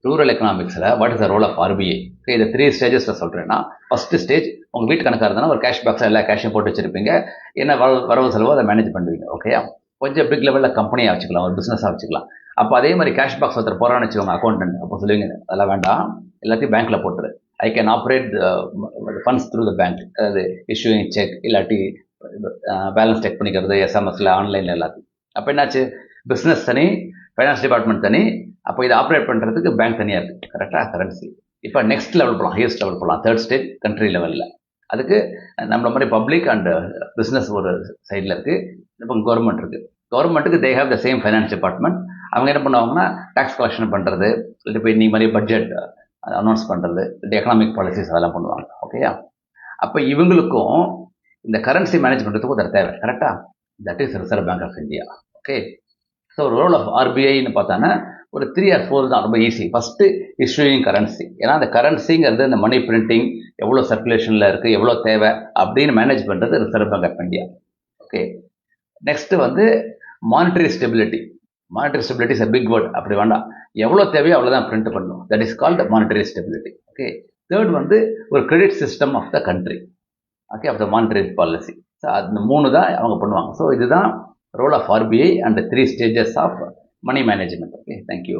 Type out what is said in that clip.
Rural எக்கனாமிக்ஸில் what is the role of RBI? Okay, இந்த 3 ஸ்டேஜஸில் சொல்கிறேன்னா, ஃபஸ்ட்டு ஸ்டேஜ் உங்கள் வீட்டு கணக்காக இருந்தால் ஒரு கேஷ் பாக்ஸில் எல்லா கேஷையும் போட்டு வச்சுருப்பீங்க. என்ன வரவு செலவோ அதை மேனேஜ் பண்ணுவீங்க. ஓகேயா? கொஞ்சம் பிக் லெவலில் கம்பெனியாக வச்சுக்கலாம், ஒரு பிஸ்னஸாக வச்சுக்கலாம். அப்போ அதே மாதிரி கேஷ் பாக்ஸ் ஒருத்தர் போகிறான்னு வச்சுக்கோங்க, அக்கௌண்டன்ட். அப்போ சொல்லுவீங்க, அதெல்லாம் வேண்டாம், எல்லாத்தையும் பேங்க்கில் போட்டுரு. I can operate funds through the bank. அதாவது இஷ்யூயிங் செக், இல்லாட்டி பேலன்ஸ் செக் பண்ணிக்கிறது எஸ்எம்எஸில், ஆன்லைனில் எல்லாத்தையும். அப்போ என்னாச்சு, பிஸ்னஸ் தனி, ஃபைனான்ஸ் டிபார்ட்மெண்ட் தனி. அப்போ இதை ஆப்ரேட் பண்ணுறதுக்கு பேங்க் தனியாக இருக்குது. கரெக்டாக? கரன்சி. இப்போ நெக்ஸ்ட் லெவல் போகலாம், ஹையஸ்ட் லெவல் போகலாம், தேர்ட் ஸ்டேஜ் கண்ட்ரி லெவலில். அதுக்கு நம்மள மாதிரி பப்ளிக் அண்ட் பிஸ்னஸ் ஒரு சைடில் இருக்குது, இப்போ கவர்மெண்ட் இருக்குது. கவர்மெண்ட்டுக்கு they have the same finance department. அவங்க என்ன பண்ணுவாங்கன்னா, டேக்ஸ் கலெக்ஷன் பண்ணுறது, இல்லை இப்போ இன்னி மாதிரி பட்ஜெட் அனௌன்ஸ் பண்ணுறது, இந்த எக்கனாமிக் பாலிசிஸ் அதெல்லாம் பண்ணுவாங்க. ஓகேயா? அப்போ இவங்களுக்கும் இந்த கரன்சி மேனேஜ் பண்ணுறதுக்கும் ஒரு தேவை. கரெக்டாக? That is Reserve Bank of India. Okay. So role of ஆர்பிஐன்னு பார்த்தானா ஒரு 3 or 4 தான், ரொம்ப ஈஸி. First issuing currency. ஏன்னா அந்த கரன்சிங்கிறது இந்த மணி பிரிண்டிங் எவ்வளோ சர்க்குலேஷனில் இருக்குது, எவ்வளோ தேவை அப்படின்னு மேனேஜ் பண்ணுறது Reserve Bank of India. Okay. Next வந்து monetary stability. Monetary stability is a big word, அப்படி வேண்டாம். எவ்வளோ தேவையோ அவ்வளோதான் பிரிண்ட் பண்ணணும். That is called monetary stability. Okay. Third வந்து ஒரு credit system of the country. Okay, of the monetary policy. So அந்த 3 தான் அவங்க பண்ணுவாங்க. ஸோ இதுதான் role of RBI and 3 stages of money management. Okay, thank you.